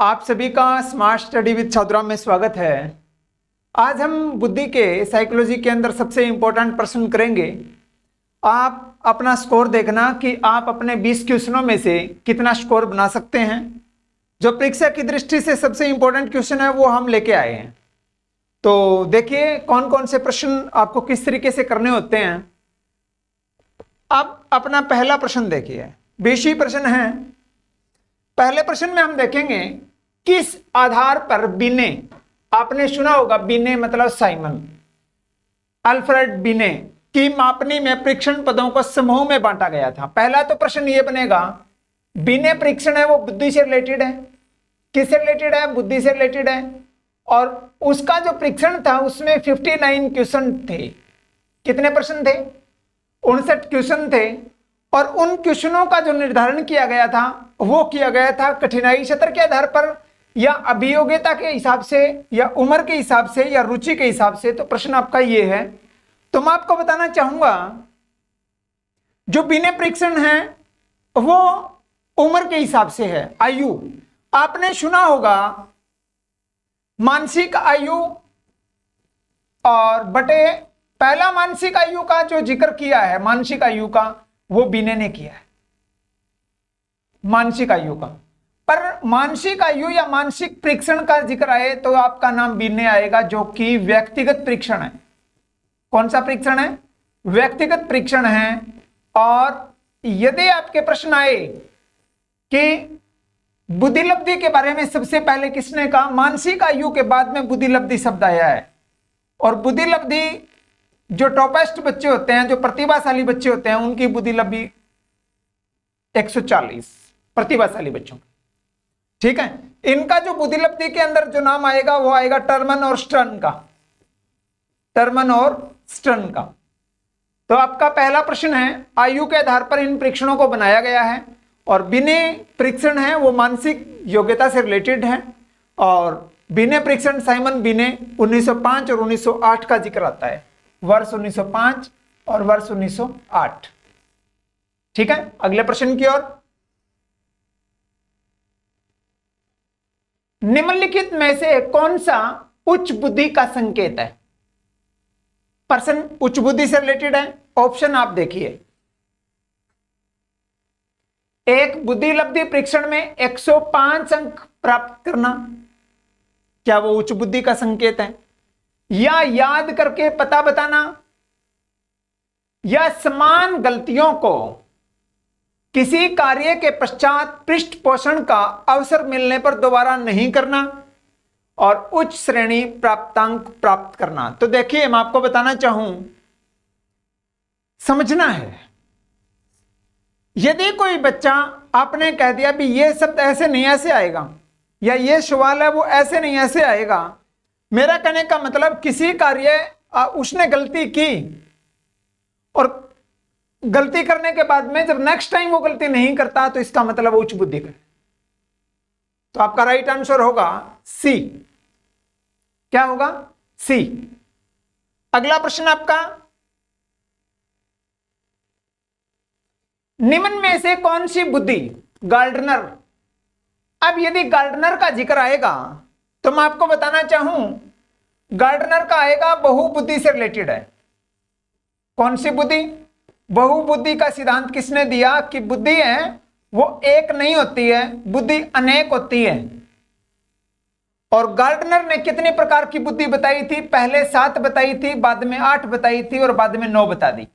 आप सभी का स्मार्ट स्टडी विद साधुराम में स्वागत है। आज हम बुद्धि के साइकोलॉजी के अंदर सबसे इंपॉर्टेंट प्रश्न करेंगे। आप अपना स्कोर देखना कि आप अपने 20 क्वेश्चनों में से कितना स्कोर बना सकते हैं। जो परीक्षा की दृष्टि से सबसे इंपॉर्टेंट क्वेश्चन है वो हम लेके आए हैं। तो देखिए कौन कौन से प्रश्न आपको किस तरीके से करने होते हैं। अब अपना पहला प्रश्न देखिए, 20 प्रश्न है। पहले प्रश्न में हम देखेंगे किस आधार पर बिने, आपने सुना होगा बिने मतलब साइमन, अल्फ्रेड बिने की मापनी में परीक्षण पदों को समूह में बांटा गया था। पहला तो प्रश्न ये बनेगा, बिने परीक्षण है वो बुद्धि से रिलेटेड है। किससे रिलेटेड है? बुद्धि से रिलेटेड है। और उसका जो परीक्षण था उसमें 59 क्वेश्चन थे। कितने प्रश्न थे? 59 क्वेश्चन थे। और उन क्वेश्चनों का जो निर्धारण किया गया था वो किया गया था कठिनाई क्षेत्र के आधार पर, या अभियोग्यता के हिसाब से, या उम्र के हिसाब से, या रुचि के हिसाब से। तो प्रश्न आपका ये है। तो मैं आपको बताना चाहूंगा जो बिने परीक्षण है वो उम्र के हिसाब से है, आयु। आपने सुना होगा मानसिक आयु और बटे पहला मानसिक आयु का जो जिक्र किया है, मानसिक आयु का, वो बिने ने किया है, मानसिक आयु का। पर मानसिक आयु या मानसिक परीक्षण का जिक्र आए तो आपका नाम बिने आएगा, जो कि व्यक्तिगत परीक्षण है। कौन सा परीक्षण है? व्यक्तिगत परीक्षण है। और यदि आपके प्रश्न आए कि बुद्धिलब्धि के बारे में सबसे पहले किसने कहा, मानसिक आयु के बाद में बुद्धिलब्धि शब्द आया है। और बुद्धिलब्धि जो टॉपेस्ट बच्चे होते हैं, जो प्रतिभाशाली बच्चे होते हैं, उनकी बुद्धिलब्धि 140 प्रतिभाशाली बच्चों की। ठीक है, इनका जो बुद्धिलब्धि के अंदर जो नाम आएगा वो आएगा टर्मन और स्टर्न का, टर्मन और स्टर्न का। तो आपका पहला प्रश्न है, आयु के आधार पर इन परीक्षणों को बनाया गया है। और बिने परीक्षण है वो मानसिक योग्यता से रिलेटेड है। और बिने परीक्षण साइमन बिने 1905 और 1908 का जिक्र आता है, वर्ष 1905 और वर्ष 1908। ठीक है, अगले प्रश्न की ओर। निम्नलिखित में से कौन सा उच्च बुद्धि का संकेत है? प्रश्न उच्च बुद्धि से रिलेटेड है। ऑप्शन आप देखिए। एक, बुद्धिलब्धि परीक्षण में 105 अंक प्राप्त करना, क्या वो उच्च बुद्धि का संकेत है? या याद करके पता बताना, या समान गलतियों को किसी कार्य के पश्चात पृष्ठ पोषण का अवसर मिलने पर दोबारा नहीं करना, और उच्च श्रेणी प्राप्तांक प्राप्त करना। तो देखिए मैं आपको बताना चाहूं, समझना है। यदि कोई बच्चा आपने कह दिया भी ये शब्द ऐसे नहीं ऐसे आएगा, या ये सवाल है वो ऐसे नहीं ऐसे आएगा, मेरा कहने का मतलब किसी कार्य उसने गलती की और गलती करने के बाद में जब नेक्स्ट टाइम वो गलती नहीं करता तो इसका मतलब उच्च बुद्धि का। तो आपका राइट आंसर होगा सी। क्या होगा? सी। अगला प्रश्न आपका, निम्न में से कौन सी बुद्धि गार्डनर। अब यदि गार्डनर का जिक्र आएगा तो मैं आपको बताना चाहूं, गार्डनर का आएगा बहुबुद्धि से रिलेटेड है। कौन सी बुद्धि? बहुबुद्धि का सिद्धांत किसने दिया कि बुद्धि है वो एक नहीं होती है, बुद्धि अनेक होती है। और गार्डनर ने कितने प्रकार की बुद्धि बताई थी? पहले 7 बताई थी, बाद में 8 बताई थी, और बाद में 9 बता दी।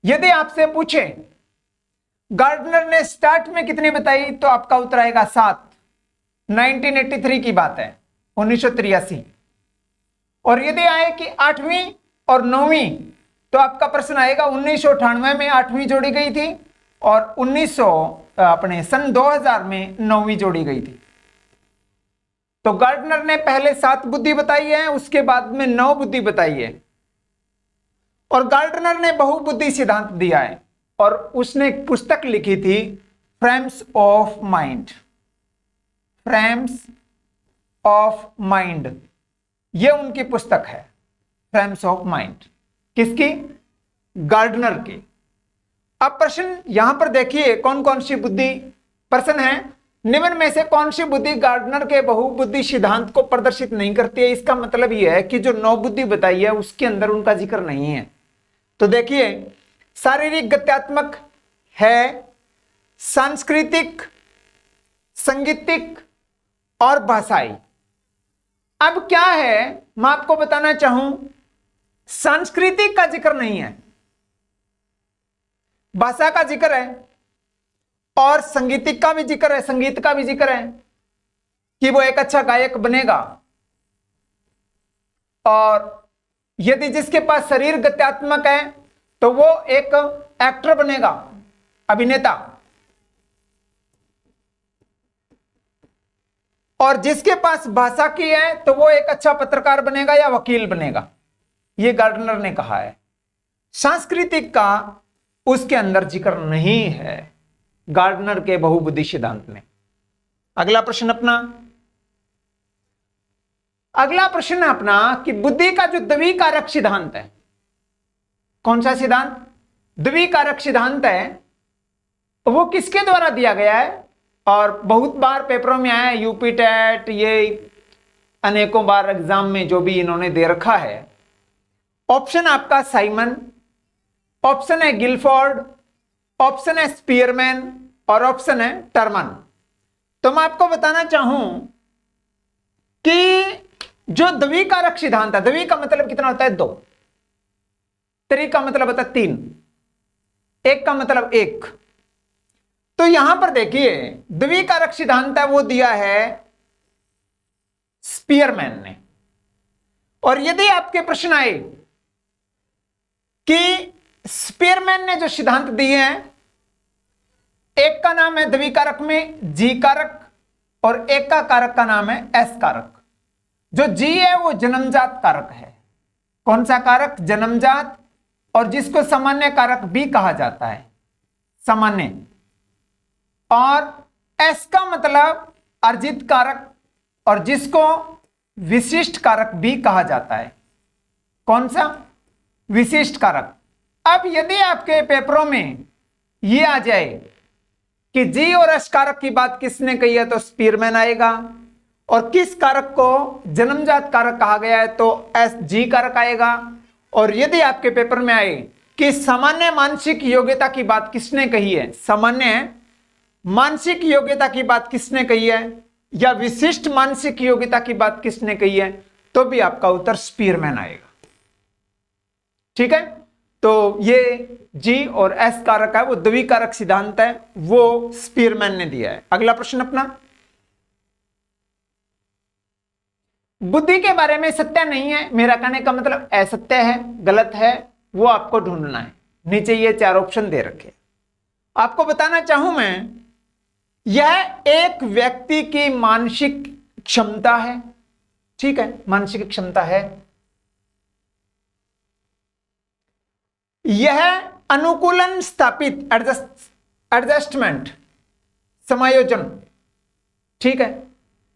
यदि आपसे पूछे गार्डनर ने स्टार्ट में कितनी बताई, तो आपका उत्तर आएगा 7। 1983 की बात है, 1983। और यदि आए कि 8वीं और 9वीं, तो आपका प्रश्न आएगा 1998 में 8वीं जोड़ी गई थी, और 1900 2000 में 9वीं जोड़ी गई थी। तो गार्डनर ने पहले 7 बुद्धि बताई है, उसके बाद में 9 बुद्धि बताई है। और गार्डनर ने बहुबुद्धि सिद्धांत दिया है, और उसने एक पुस्तक लिखी थी, frames of mind. Frames of mind, ये उनकी पुस्तक है, फ्रेम्स ऑफ माइंड। किसकी? गार्डनर की। अब प्रश्न यहां पर देखिए कौन कौन सी बुद्धि प्रश्न है निम्न में से कौन सी बुद्धि गार्डनर के बहुबुद्धि सिद्धांत को प्रदर्शित नहीं करती है? इसका मतलब यह है कि जो 9 बुद्धि बताई है उसके अंदर उनका जिक्र नहीं है। तो देखिए, शारीरिक, गत्यात्मक है, सांस्कृतिक, संगीतिक और भाषाई। अब क्या है, मैं आपको बताना चाहूं, सांस्कृतिक का जिक्र नहीं है, भाषा का जिक्र है और संगीतिक का भी जिक्र है, संगीत का भी जिक्र है कि वो एक अच्छा गायक बनेगा। और यदि जिसके पास शरीर गत्यात्मक है तो वो एक एक्टर बनेगा, अभिनेता। और जिसके पास भाषा की है तो वो एक अच्छा पत्रकार बनेगा या वकील बनेगा। ये गार्डनर ने कहा है। सांस्कृतिक का उसके अंदर जिक्र नहीं है गार्डनर के बहुबुद्धि सिद्धांत में। अगला प्रश्न अपना, अगला प्रश्न है अपना कि बुद्धि का जो द्विकारक सिद्धांत है, कौन सा सिद्धांत? द्विकारक सिद्धांत है, वो किसके द्वारा दिया गया है? और बहुत बार पेपरों में आया है, यूपी टेट, ये अनेकों बार एग्जाम में जो भी इन्होंने दे रखा है। ऑप्शन आपका साइमन, ऑप्शन है गिलफोर्ड, ऑप्शन है स्पीयरमैन और ऑप्शन है टर्मन। तो मैं आपको बताना चाहूं कि जो द्विकारक सिद्धांत है, द्वि का मतलब कितना होता है? 2, त्रि का मतलब होता है 3, एक का मतलब 1। तो यहां पर देखिए, द्विकारक सिद्धांत है वो दिया है स्पीयरमैन ने। और यदि आपके प्रश्न आए कि स्पीयरमैन ने जो सिद्धांत दिए हैं, एक का नाम है द्विकारक में जी कारक और एक का कारक का नाम है एस कारक। जो जी है वो जन्मजात कारक है। कौन सा कारक? जन्मजात, और जिसको सामान्य कारक भी कहा जाता है, सामान्य। और एस का मतलब अर्जित कारक, और जिसको विशिष्ट कारक भी कहा जाता है। कौन सा? विशिष्ट कारक। अब यदि आपके पेपरों में ये आ जाए कि जी और एस कारक की बात किसने कही है, तो स्पीयरमैन आएगा। और किस कारक को जन्मजात कारक कहा गया है, तो एस जी कारक आएगा। और यदि आपके पेपर में आए कि सामान्य मानसिक योग्यता की बात किसने कही है, सामान्य मानसिक योग्यता की बात किसने कही है, या विशिष्ट मानसिक योग्यता की बात किसने कही है, तो भी आपका उत्तर स्पीयरमैन आएगा। ठीक है, तो ये जी और एस कारक है वो द्विकारक सिद्धांत है, वो स्पीयरमैन ने दिया है। अगला प्रश्न अपना, बुद्धि के बारे में सत्य नहीं है, मेरा कहने का मतलब असत्य है, गलत है, वो आपको ढूंढना है। नीचे ये 4 ऑप्शन दे रखे। आपको बताना चाहूं मैं, यह एक व्यक्ति की मानसिक क्षमता है। ठीक है, मानसिक क्षमता है। यह अनुकूलन, स्थापित, एडजस्टमेंट, समायोजन। ठीक है,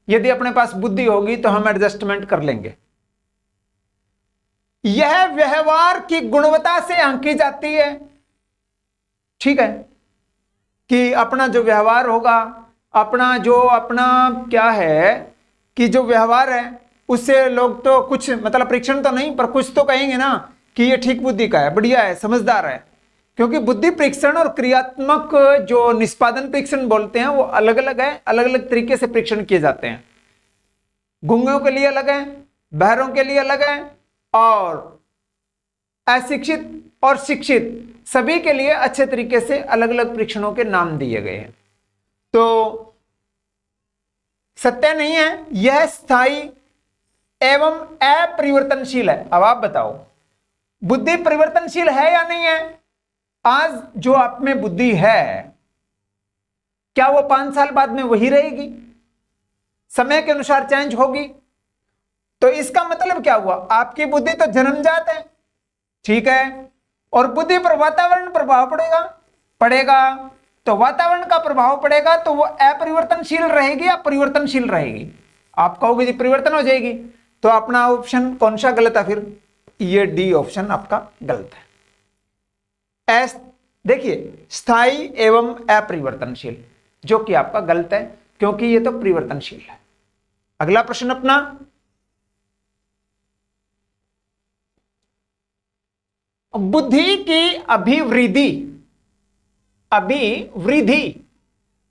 यदि अपने पास बुद्धि होगी तो हम एडजस्टमेंट कर लेंगे। यह व्यवहार की गुणवत्ता से आंकी जाती है। ठीक है, कि अपना जो व्यवहार होगा, अपना क्या है कि जो व्यवहार है उससे लोग तो कुछ मतलब परीक्षण तो नहीं, पर कुछ तो कहेंगे ना कि ये ठीक बुद्धि का है, बढ़िया है, समझदार है। क्योंकि बुद्धि परीक्षण और क्रियात्मक जो निष्पादन परीक्षण बोलते हैं वो अलग अलग है, अलग अलग तरीके से परीक्षण किए जाते हैं। गूंगों के लिए अलग है, बहरों के लिए अलग है, और अशिक्षित और शिक्षित सभी के लिए अच्छे तरीके से अलग अलग परीक्षणों के नाम दिए गए हैं। तो सत्य नहीं है, यह स्थायी एवं अपरिवर्तनशील है। अब आप बताओ, बुद्धि परिवर्तनशील है या नहीं है? आज जो आप में बुद्धि है, क्या वो 5 साल बाद में वही रहेगी? समय के अनुसार चेंज होगी? तो इसका मतलब क्या हुआ? आपकी बुद्धि तो जन्मजात है, ठीक है, और बुद्धि पर वातावरण प्रभाव पड़ेगा। तो वातावरण का प्रभाव पड़ेगा तो वो अपरिवर्तनशील रहेगी या परिवर्तनशील रहेगी? आप कहोगे जी परिवर्तन हो जाएगी, तो अपना ऑप्शन कौन सा गलत है फिर? ये डी ऑप्शन आपका गलत है। देखिए, स्थायी एवं अपरिवर्तनशील, जो कि आपका गलत है। क्योंकि ये तो परिवर्तनशील है। अगला प्रश्न अपना, बुद्धि की अभिवृद्धि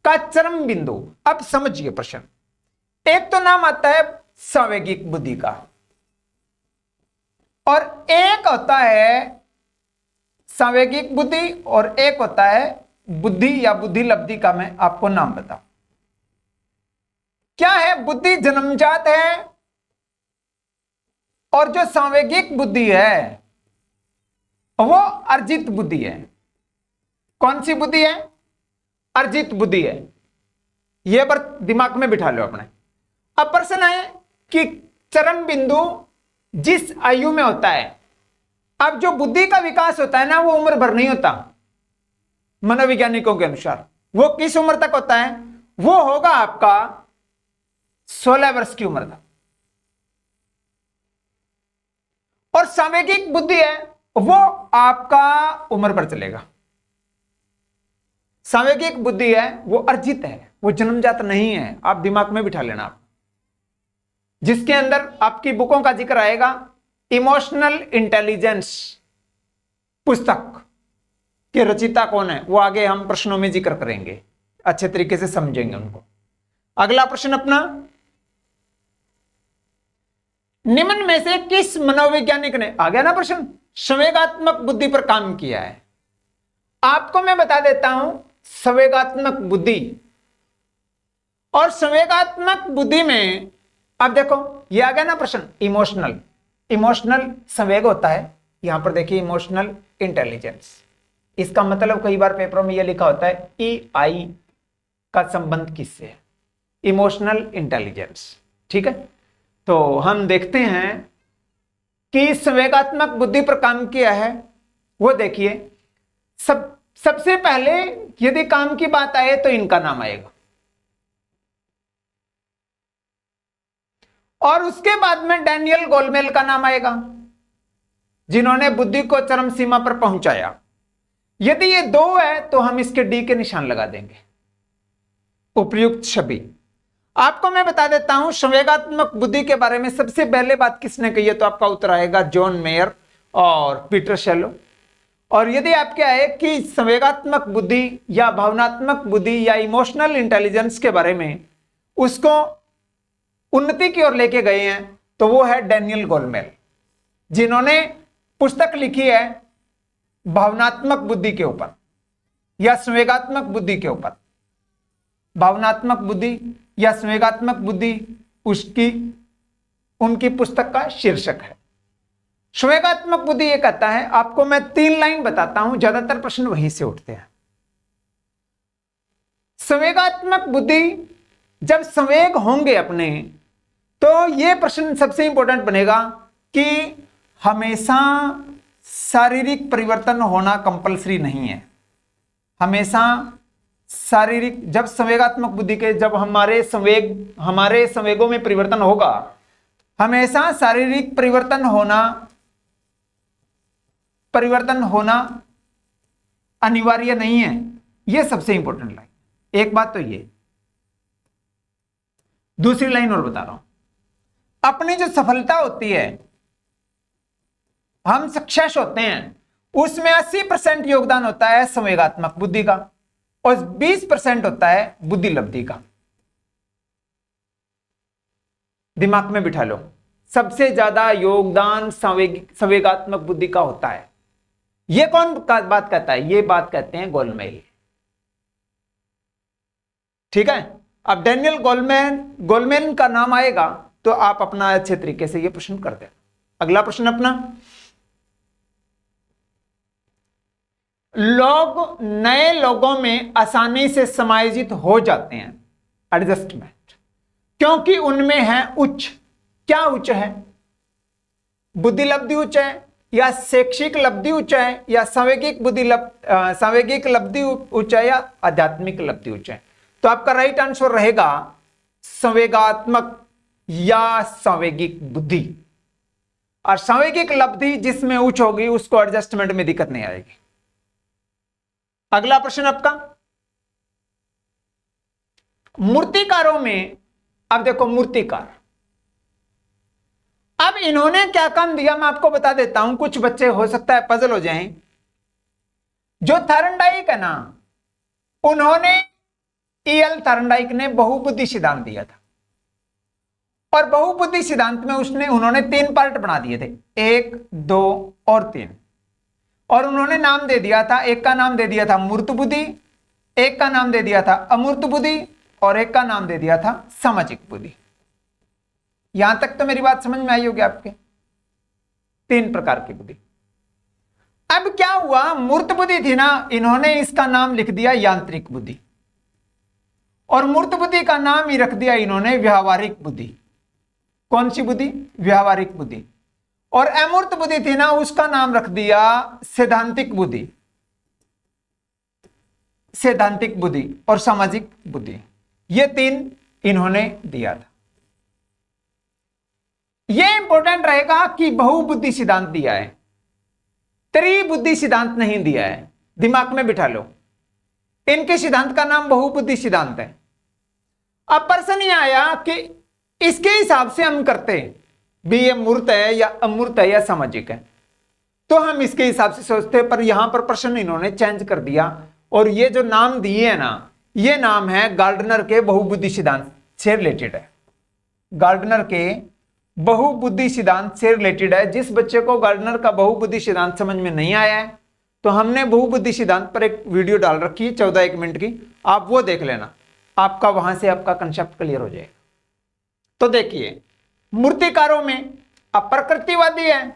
का चरम बिंदु। अब समझिए प्रश्न, एक तो नाम आता है सांवेगिक बुद्धि का, और एक होता है सांवेगिक बुद्धि, और एक होता है बुद्धि या बुद्धि लब्धि का। मैं आपको नाम बताऊं क्या है। बुद्धि जन्मजात है, और जो सांवेगिक बुद्धि है वो अर्जित बुद्धि है। कौन सी बुद्धि है? अर्जित बुद्धि है। यह पर दिमाग में बिठा लो अपने। अब प्रश्न है कि चरम बिंदु जिस आयु में होता है, अब जो बुद्धि का विकास होता है ना, वो उम्र भर नहीं होता। मनोवैज्ञानिकों के अनुसार वो किस उम्र तक होता है? वो होगा आपका 16 वर्ष की उम्र तक। और सांवेगिक बुद्धि है वो आपका उम्र पर चलेगा। सांवेगिक बुद्धि है वो अर्जित है, वो जन्मजात नहीं है। आप दिमाग में बिठा लेना। आप जिसके अंदर आपकी बुकों का जिक्र आएगा, इमोशनल इंटेलिजेंस पुस्तक के रचयिता कौन है वो आगे हम प्रश्नों में जिक्र करेंगे, अच्छे तरीके से समझेंगे उनको। अगला प्रश्न अपना, निम्न में से किस मनोवैज्ञानिक ने, आ गया ना प्रश्न, संवेगात्मक बुद्धि पर काम किया है? आपको मैं बता देता हूं संवेगात्मक बुद्धि। और संवेगात्मक बुद्धि में अब देखो ये आ गया ना प्रश्न, इमोशनल संवेग होता है। यहां पर देखिए इमोशनल इंटेलिजेंस, इसका मतलब कई बार पेपरों में यह लिखा होता है EI का संबंध किससे है? Emotional intelligence. ठीक है, तो हम देखते हैं कि संवेगात्मक बुद्धि पर काम किया है। वो देखिए सबसे पहले यदि काम की बात आए तो इनका नाम आएगा, और उसके बाद में डैनियल गोलमेल का नाम आएगा, जिन्होंने बुद्धि को चरम सीमा पर पहुंचाया। यदि ये दो है तो हम इसके डी के निशान लगा देंगे, उपयुक्त छवि। आपको मैं बता देता हूं संवेगात्मक बुद्धि के बारे में सबसे पहले बात किसने कही है, तो आपका उत्तर आएगा जॉन मेयर और पीटर शेलो। और यदि आपके आए कि संवेगात्मक बुद्धि या भावनात्मक बुद्धि या इमोशनल इंटेलिजेंस के बारे में उसको उन्नति की ओर लेके गए हैं, तो वो है डैनियल गोलमेल, जिन्होंने पुस्तक लिखी है भावनात्मक बुद्धि के ऊपर या संवेगात्मक बुद्धि के ऊपर। भावनात्मक बुद्धि या संवेगात्मक बुद्धि उनकी पुस्तक का शीर्षक है। संवेगात्मक बुद्धि ये कहता है, आपको मैं 3 लाइन बताता हूं, ज्यादातर प्रश्न वहीं से उठते हैं। संवेगात्मक बुद्धि जब संवेग होंगे अपने, तो यह प्रश्न सबसे इंपॉर्टेंट बनेगा कि हमेशा शारीरिक परिवर्तन होना कंपलसरी नहीं है। हमेशा शारीरिक, जब संवेगात्मक बुद्धि के जब हमारे संवेगों में परिवर्तन होगा, हमेशा शारीरिक परिवर्तन होना अनिवार्य नहीं है। यह सबसे इंपॉर्टेंट लाइन। एक बात तो ये, दूसरी लाइन और बता रहा हूं, अपनी जो सफलता होती है, हम सक्सेस होते हैं, उसमें 80% योगदान होता है संवेगात्मक बुद्धि का और 20% होता है बुद्धि लब्धि का। दिमाग में बिठा लो, सबसे ज्यादा योगदान संवेगात्मक बुद्धि का होता है। यह कौन बात कहता है? यह बात कहते हैं गोलमेल। ठीक है, अब डैनियल गोलमेन का नाम आएगा तो आप अपना अच्छे तरीके से यह प्रश्न कर दें। अगला प्रश्न अपना, लोग नए लोगों में आसानी से समायोजित हो जाते हैं, एडजस्टमेंट, क्योंकि उनमें है उच्च। क्या उच्च है? बुद्धि लब्धि उच्च है, या शैक्षिक लब्धि उच्च है, या सांवेगिक लब्धि उच्च है, या आध्यात्मिक लब्धि उच्च है? तो आपका राइट आंसर रहेगा संवेगात्मक या सांवेगिक बुद्धि। और सांवेगिक लब्धि जिसमें उच्च होगी उसको एडजस्टमेंट में दिक्कत नहीं आएगी। अगला प्रश्न आपका, मूर्तिकारों में अब देखो मूर्तिकार, अब इन्होंने क्या काम दिया मैं आपको बता देता हूं, कुछ बच्चे हो सकता है पजल हो जाएं। जो थर्नडाइक है ना, उन्होंने ईएल थर्नडाइक ने बहुबुद्धि सिद्धांत दिया था, और बहुबुद्धि सिद्धांत में उन्होंने 3 पार्ट बना दिए थे, 1, 2 और 3, और उन्होंने नाम दे दिया था, एक का नाम दे दिया था मूर्त बुद्धि, एक का नाम दे दिया था अमूर्त बुद्धि, और एक का नाम दे दिया था सामाजिक बुद्धि। यहां तक तो मेरी बात समझ में आई होगी आपके, 3 प्रकार की बुद्धि। अब क्या हुआ, मूर्त बुद्धि थी ना, इन्होंने इसका नाम लिख दिया यांत्रिक बुद्धि, और मूर्त बुद्धि का नाम ही रख दिया इन्होंने व्यावहारिक बुद्धि। कौन सी बुद्धि? व्यावहारिक बुद्धि। और अमूर्त बुद्धि थी ना, उसका नाम रख दिया सैद्धांतिक बुद्धि, सैद्धांतिक बुद्धि और सामाजिक बुद्धि। ये 3 इन्होंने दिया था। यह इंपॉर्टेंट रहेगा कि बहुबुद्धि सिद्धांत दिया है, त्रिबुद्धि सिद्धांत नहीं दिया है, दिमाग में बिठा लो। इनके सिद्धांत का नाम बहुबुद्धि सिद्धांत है। अब प्रश्न यह आया कि इसके हिसाब से हम करते भी ये मूर्त है या अमूर्त है या सामाजिक है, तो हम इसके हिसाब से सोचते, पर यहां पर प्रश्न इन्होंने चेंज कर दिया, और ये जो नाम दिए है ना, ये नाम है गार्डनर के बहुबुद्धि सिद्धांत से रिलेटेड है। गार्डनर के बहुबुद्धि सिद्धांत से रिलेटेड है। जिस बच्चे को गार्डनर का बहुबुद्धि सिद्धांत समझ में नहीं आया है, तो हमने बहुबुद्धि सिद्धांत पर एक वीडियो डाल रखी है 14-1 मिनट की, आप वो देख लेना, आपका वहां से आपका कंसेप्ट क्लियर हो जाएगा। तो देखिए, मूर्तिकारों में अब प्रकृतिवादी है।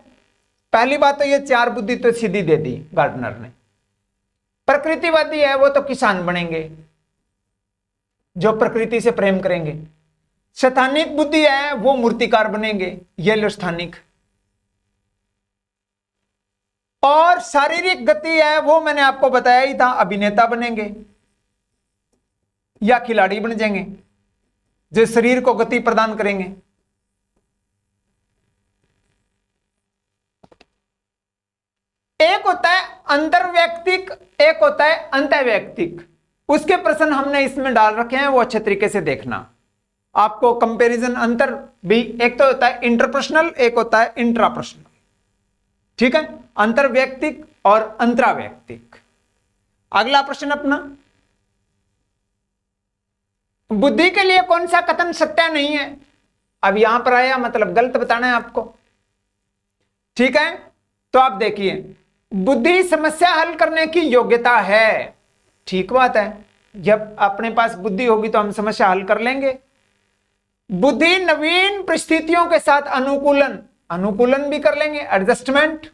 पहली बात तो ये 4 बुद्धि तो सीधी दे दी गार्डनर ने। प्रकृतिवादी है वो तो किसान बनेंगे, जो प्रकृति से प्रेम करेंगे। स्थानिक बुद्धि है वो मूर्तिकार बनेंगे, ये लो स्थानिक। और शारीरिक गति है वो मैंने आपको बताया ही था, अभिनेता बनेंगे या खिलाड़ी बन जाएंगे, जो शरीर को गति प्रदान करेंगे। एक होता है अंतर्वैयक्तिक, एक होता है अंतर्वैयक्तिक। उसके प्रश्न हमने इसमें डाल रखे हैं, वो अच्छे तरीके से देखना। आपको कंपैरिजन अंतर भी, एक तो होता है इंटरपर्सनल, एक होता है इंट्रापर्सनल, ठीक है, अंतर्वैयक्तिक और अंतरावैयक्तिक। अगला प्रश्न अपना, बुद्धि के लिए कौन सा कथन सत्य नहीं है? अब यहां पर आया मतलब गलत बताना है आपको, ठीक है। तो आप देखिए, बुद्धि समस्या हल करने की योग्यता है, ठीक बात है। जब अपने पास बुद्धि होगी तो हम समस्या हल कर लेंगे। बुद्धि नवीन परिस्थितियों के साथ अनुकूलन भी कर लेंगे, एडजस्टमेंट।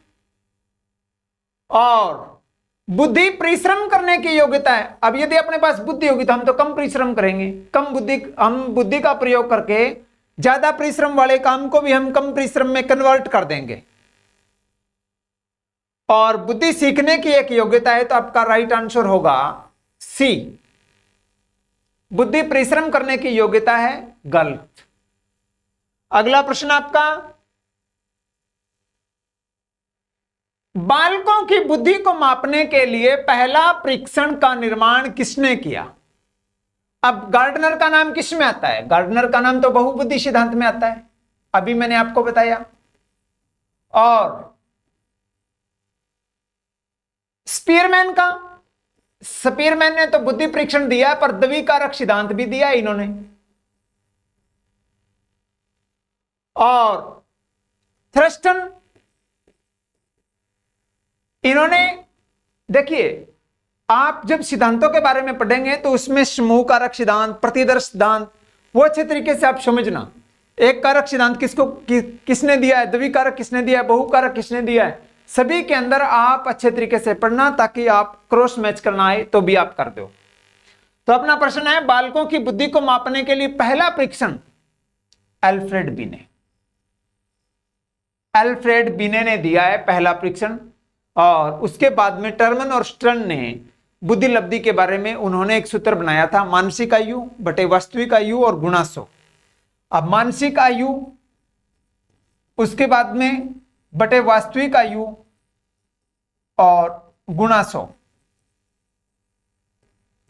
और बुद्धि परिश्रम करने की योग्यता है। अब यदि अपने पास बुद्धि होगी तो हम तो कम परिश्रम करेंगे, हम बुद्धि का प्रयोग करके ज्यादा परिश्रम वाले काम को भी हम कम परिश्रम में कन्वर्ट कर देंगे। और बुद्धि सीखने की एक योग्यता है, तो आपका राइट आंसर होगा सी, बुद्धि परिश्रम करने की योग्यता है, गलत। अगला प्रश्न आपका, बालकों की बुद्धि को मापने के लिए पहला परीक्षण का निर्माण किसने किया? अब गार्डनर का नाम किस में आता है? गार्डनर का नाम तो बहुबुद्धि सिद्धांत में आता है, अभी मैंने आपको बताया। और स्पीयरमैन ने तो बुद्धि परीक्षण दिया, पर द्विकारक सिद्धांत भी दिया इन्होंने। और थ्रस्टन, इन्होंने, देखिए आप जब सिद्धांतों के बारे में पढ़ेंगे तो उसमें समूह कारक सिद्धांत, प्रतिदर्श सिद्धांत, वो अच्छे तरीके से आप समझना। एक कारक सिद्धांत किसने दिया है, द्विकारक किसने दिया है, बहुकारक किसने दिया है, सभी के अंदर आप अच्छे तरीके से पढ़ना, ताकि आप क्रॉस मैच करना आए तो भी आप कर दो। तो अपना प्रश्न है, बालकों की बुद्धि को मापने के लिए पहला परीक्षण अल्फ्रेड बिने ने दिया है, पहला परीक्षण। और उसके बाद में टर्मन और स्टर्न ने बुद्धि लब्धि के बारे में उन्होंने एक सूत्र बनाया था, मानसिक आयु बटे वास्तविक आयु और गुणा 100। अब मानसिक आयु, उसके बाद में बटे वास्तविक आयु और गुणा 100,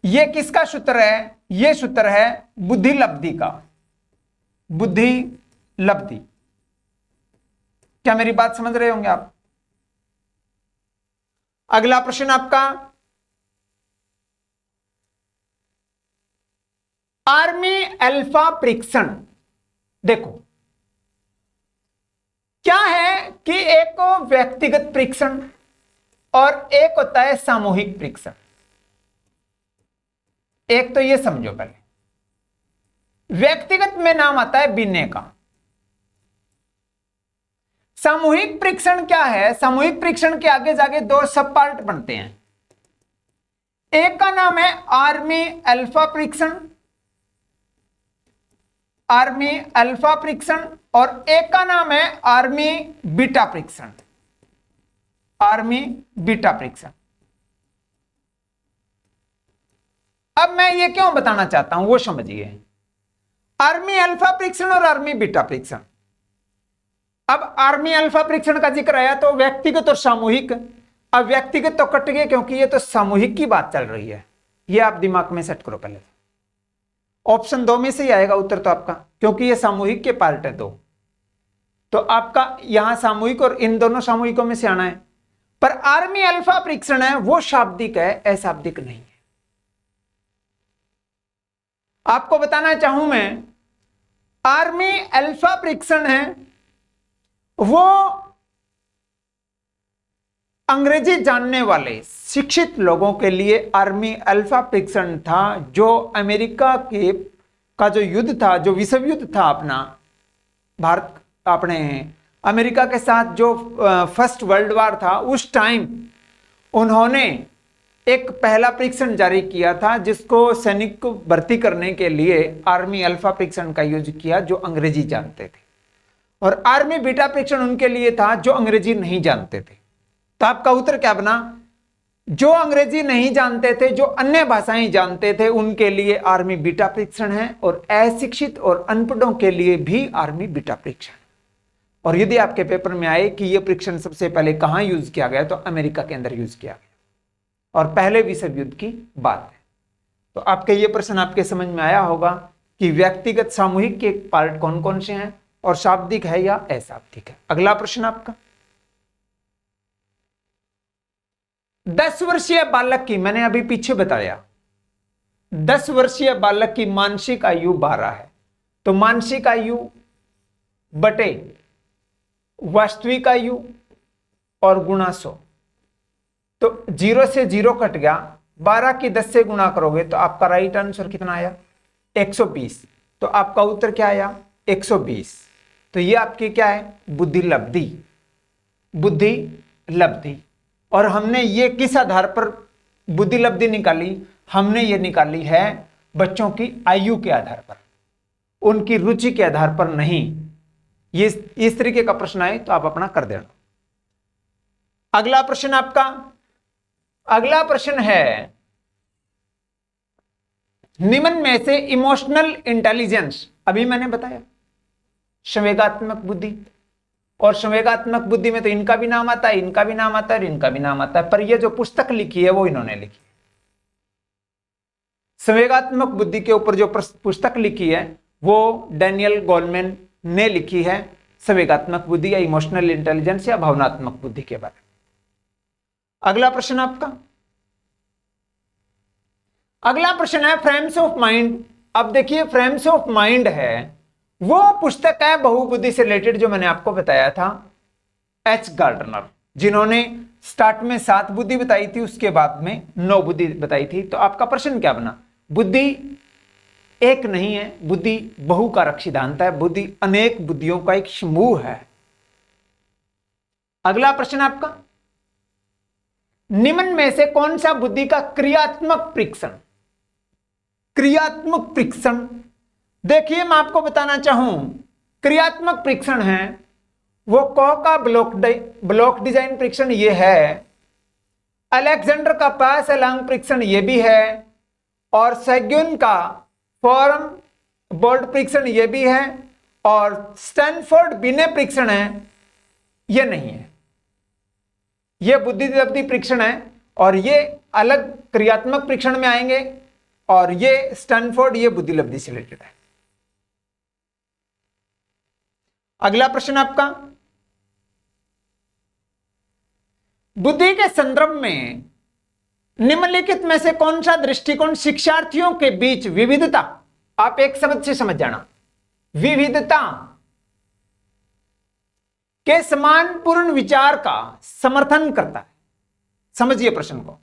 ये किसका सूत्र है? ये सूत्र है बुद्धि लब्धि का, बुद्धि लब्धि। क्या मेरी बात समझ रहे होंगे आप? अगला प्रश्न आपका, आर्मी अल्फा परीक्षण। देखो क्या है कि एक व्यक्तिगत परीक्षण और एक होता है सामूहिक परीक्षण। एक तो ये समझो पहले, व्यक्तिगत में नाम आता है बीने का। सामूहिक परीक्षण क्या है? सामूहिक परीक्षण के आगे जाके दो सब पार्ट बनते हैं। एक का नाम है आर्मी अल्फा परीक्षण, आर्मी अल्फा परीक्षण, और एक का नाम है आर्मी बीटा परीक्षण, आर्मी बीटा परीक्षण। अब मैं ये क्यों बताना चाहता हूं वो समझिए। आर्मी अल्फा परीक्षण और आर्मी बीटा परीक्षण। अब आर्मी अल्फा परीक्षण का जिक्र आया तो व्यक्तिगत और सामूहिक। अब व्यक्तिगत तो कट गए क्योंकि ये तो सामूहिक की बात चल रही है। ये आप दिमाग में सेट करो पहले। ऑप्शन 2 में से ही आएगा उत्तर तो आपका, क्योंकि ये सामूहिक के पार्ट है दो, तो आपका यहां सामूहिक और इन दोनों सामूहिकों में से आना है। पर आर्मी अल्फा परीक्षण है वो शाब्दिक है, अशाब्दिक नहीं है। आपको बताना चाहूं मैं, आर्मी अल्फा परीक्षण है वो अंग्रेजी जानने वाले शिक्षित लोगों के लिए आर्मी अल्फा परीक्षण था, जो अमेरिका के का जो युद्ध था, जो विश्व युद्ध था अपना भारत अपने अमेरिका के साथ जो फर्स्ट वर्ल्ड वार था, उस टाइम उन्होंने एक पहला परीक्षण जारी किया था जिसको सैनिक को भर्ती करने के लिए आर्मी अल्फा परीक्षण का यूज किया, जो अंग्रेजी जानते थे। और आर्मी बीटा परीक्षण उनके लिए था जो अंग्रेजी नहीं जानते थे। तो आपका उत्तर क्या बना? जो अंग्रेजी नहीं जानते थे, जो अन्य भाषाएं जानते थे, उनके लिए आर्मी बीटा परीक्षण है, और अशिक्षित और अनपढ़ों के लिए भी आर्मी बीटा परीक्षण। और यदि आपके पेपर में आए कि यह परीक्षण सबसे पहले कहां यूज किया गया, तो अमेरिका के अंदर यूज किया गया और पहले विश्व युद्ध की बात है। तो आपके ये प्रश्न आपके समझ में आया होगा कि व्यक्तिगत सामूहिक के पार्ट कौन कौन से हैं और शाब्दिक है या अशाब्दिक है। अगला प्रश्न आपका, 10 वर्षीय बालक की, मैंने अभी पीछे बताया 10 वर्षीय बालक की मानसिक आयु 12 है, तो मानसिक आयु बटे वास्तविक आयु और गुणा 100, तो 0 से 0 कट गया, 12 की 10 से गुणा करोगे तो आपका राइट आंसर कितना आया? 120। तो आपका उत्तर क्या आया? 120। तो ये आपकी क्या है? बुद्धि लब्धि, बुद्धि लब्धि। और हमने ये किस आधार पर बुद्धि लब्धि निकाली? हमने ये निकाली है बच्चों की आयु के आधार पर, उनकी रुचि के आधार पर नहीं। ये इस तरीके का प्रश्न आए तो आप अपना कर देना। अगला प्रश्न आपका, अगला प्रश्न है, निम्न में से इमोशनल इंटेलिजेंस, अभी मैंने बताया संवेगात्मक बुद्धि, और संवेगात्मक बुद्धि में तो इनका भी नाम आता है, इनका भी नाम आता है और इनका भी नाम आता है, पर ये जो पुस्तक लिखी है वो इन्होंने लिखी। संवेगात्मक बुद्धि के ऊपर जो पुस्तक लिखी है वो डैनियल गोलमैन ने लिखी है, संवेगात्मक बुद्धि या इमोशनल इंटेलिजेंस या भावनात्मक बुद्धि के बारे में। अगला प्रश्न आपका, अगला प्रश्न है फ्रेम्स ऑफ माइंड। अब देखिए फ्रेम्स ऑफ माइंड है वो पुस्तक है बहुबुद्धि से रिलेटेड, जो मैंने आपको बताया था एच गार्डनर, जिन्होंने स्टार्ट में 7 बुद्धि बताई थी, उसके बाद में 9 बुद्धि बताई थी। तो आपका प्रश्न क्या बना? बुद्धि एक नहीं है, बुद्धि बहुकारक सिद्धांत है, बुद्धि अनेक बुद्धियों का एक समूह है। अगला प्रश्न आपका, निम्न में से कौन सा बुद्धि का क्रियात्मक परीक्षण? क्रियात्मक परीक्षण देखिए, मैं आपको बताना चाहूं, क्रियात्मक परीक्षण है वो कॉ का ब्लॉक डिजाइन परीक्षण ये है, अलेक्जेंडर का पास अलांग परीक्षण ये भी है, और सैग्यून का फॉर्म बोर्ड परीक्षण ये भी है, और स्टैनफोर्ड बिने परीक्षण है ये नहीं है। ये बुद्धि लब्धि परीक्षण है और ये अलग क्रियात्मक परीक्षण में आएंगे। और ये स्टैनफोर्ड, ये बुद्धि लब्धि से रिलेटेड है। अगला प्रश्न आपका, बुद्धि के संदर्भ में निम्नलिखित में से कौन सा दृष्टिकोण शिक्षार्थियों के बीच विविधता, आप एक शब्द से समझ जाना, विविधता के समानपूर्ण विचार का समर्थन करता है? समझिए प्रश्न को।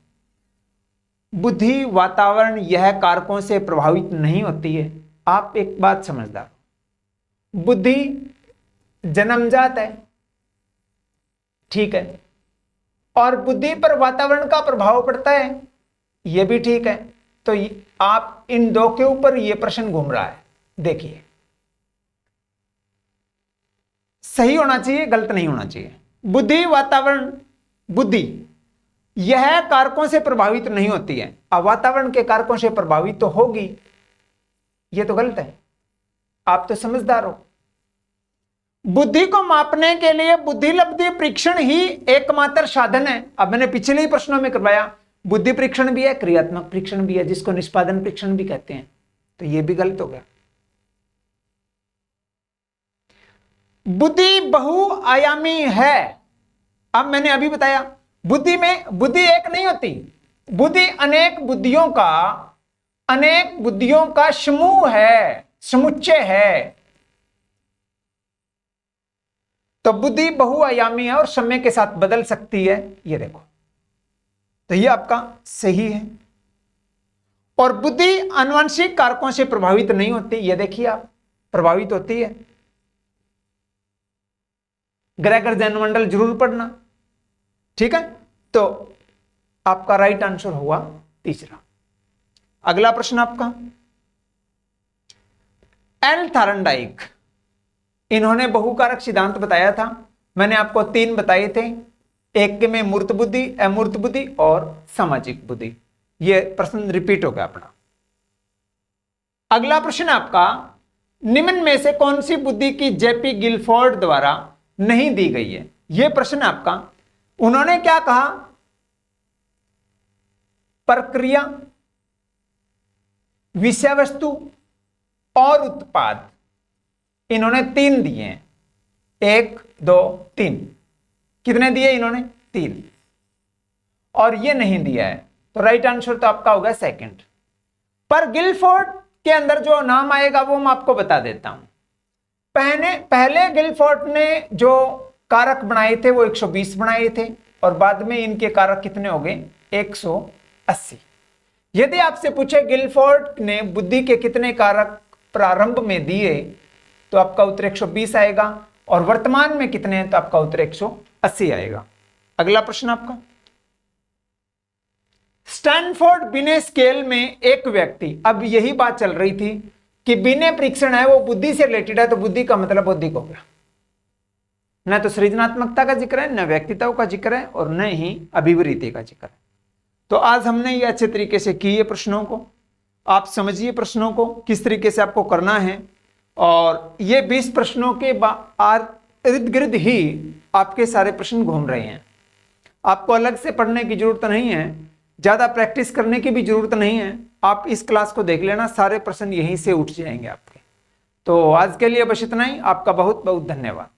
बुद्धि वातावरण यह कारकों से प्रभावित नहीं होती है। आप एक बात समझदार हो, बुद्धि जन्मजात है, ठीक है, और बुद्धि पर वातावरण का प्रभाव पड़ता है, यह भी ठीक है। तो आप इन दो के ऊपर यह प्रश्न घूम रहा है। देखिए, सही होना चाहिए, गलत नहीं होना चाहिए। बुद्धि वातावरण, बुद्धि यह कारकों से प्रभावित नहीं होती है, अब वातावरण के कारकों से प्रभावित तो होगी, यह तो गलत है। आप तो समझदार हो। बुद्धि को मापने के लिए बुद्धि लब्धि परीक्षण ही एकमात्र साधन है। अब मैंने पिछले ही प्रश्नों में करवाया, बुद्धि परीक्षण भी है, क्रियात्मक परीक्षण भी है, जिसको निष्पादन परीक्षण भी कहते हैं, तो यह भी गलत हो गया। बुद्धि बहुआयामी है। अब मैंने अभी बताया, बुद्धि में बुद्धि एक नहीं होती, बुद्धि अनेक बुद्धियों का समूह है, समुच्चय है। तो बुद्धि बहुआयामी है और समय के साथ बदल सकती है, ये देखो, तो ये आपका सही है। और बुद्धि आनुवंशिक कारकों से प्रभावित नहीं होती, ये देखिए आप, प्रभावित होती है। ग्रेगर जैनमंडल जरूर पढ़ना, ठीक है। तो आपका राइट आंसर हुआ तीसरा। अगला प्रश्न आपका, एल थार्नडाइक, इन्होंने बहुकारक सिद्धांत बताया था। मैंने आपको 3 बताए थे, एक में मूर्त बुद्धि, अमूर्त बुद्धि और सामाजिक बुद्धि। यह प्रश्न रिपीट हो गया अपना। अगला प्रश्न आपका, निम्न में से कौन सी बुद्धि की जेपी गिलफोर्ड द्वारा नहीं दी गई है? यह प्रश्न आपका, उन्होंने क्या कहा, प्रक्रिया, विषय वस्तु और उत्पाद, इन्होंने 3 दिए हैं, 1 2 3। कितने दिए इन्होंने? 3। और ये नहीं दिया है, तो राइट आंसर तो आपका होगा सेकंड। पर गिलफोर्ड के अंदर जो नाम आएगा वो मैं आपको बता देता हूं। पहले गिलफोर्ड ने जो कारक बनाए थे वो 120 बनाए थे, और बाद में इनके कारक कितने हो गए? 180। यदि आपसे पूछे गिलफोर्ड ने बुद्धि के कितने कारक प्रारंभ में दिए, तो आपका उत्तर 120 आएगा, और वर्तमान में कितने हैं, तो आपका उत्तर 180 आएगा। अगला प्रश्न आपका, स्टैनफोर्ड बिने स्केल में एक व्यक्ति, अब यही बात चल रही थी कि बिने परीक्षण है वो बुद्धि से रिलेटेड है, तो बुद्धि का मतलब बौद्धिक हो गया। न तो सृजनात्मकता का जिक्र है, न व्यक्तित्व का जिक्र है, और न ही अभिवृत्ति का जिक्र है। तो आज हमने ये अच्छे तरीके से किए प्रश्नों को। आप समझिए प्रश्नों को किस तरीके से आपको करना है, और ये 20 प्रश्नों के इर्द गिर्द ही आपके सारे प्रश्न घूम रहे हैं। आपको अलग से पढ़ने की जरूरत नहीं है, ज्यादा प्रैक्टिस करने की भी जरूरत नहीं है। आप इस क्लास को देख लेना, सारे प्रश्न यहीं से उठ जाएंगे आपके। तो आज के लिए बस इतना ही। आपका बहुत बहुत धन्यवाद।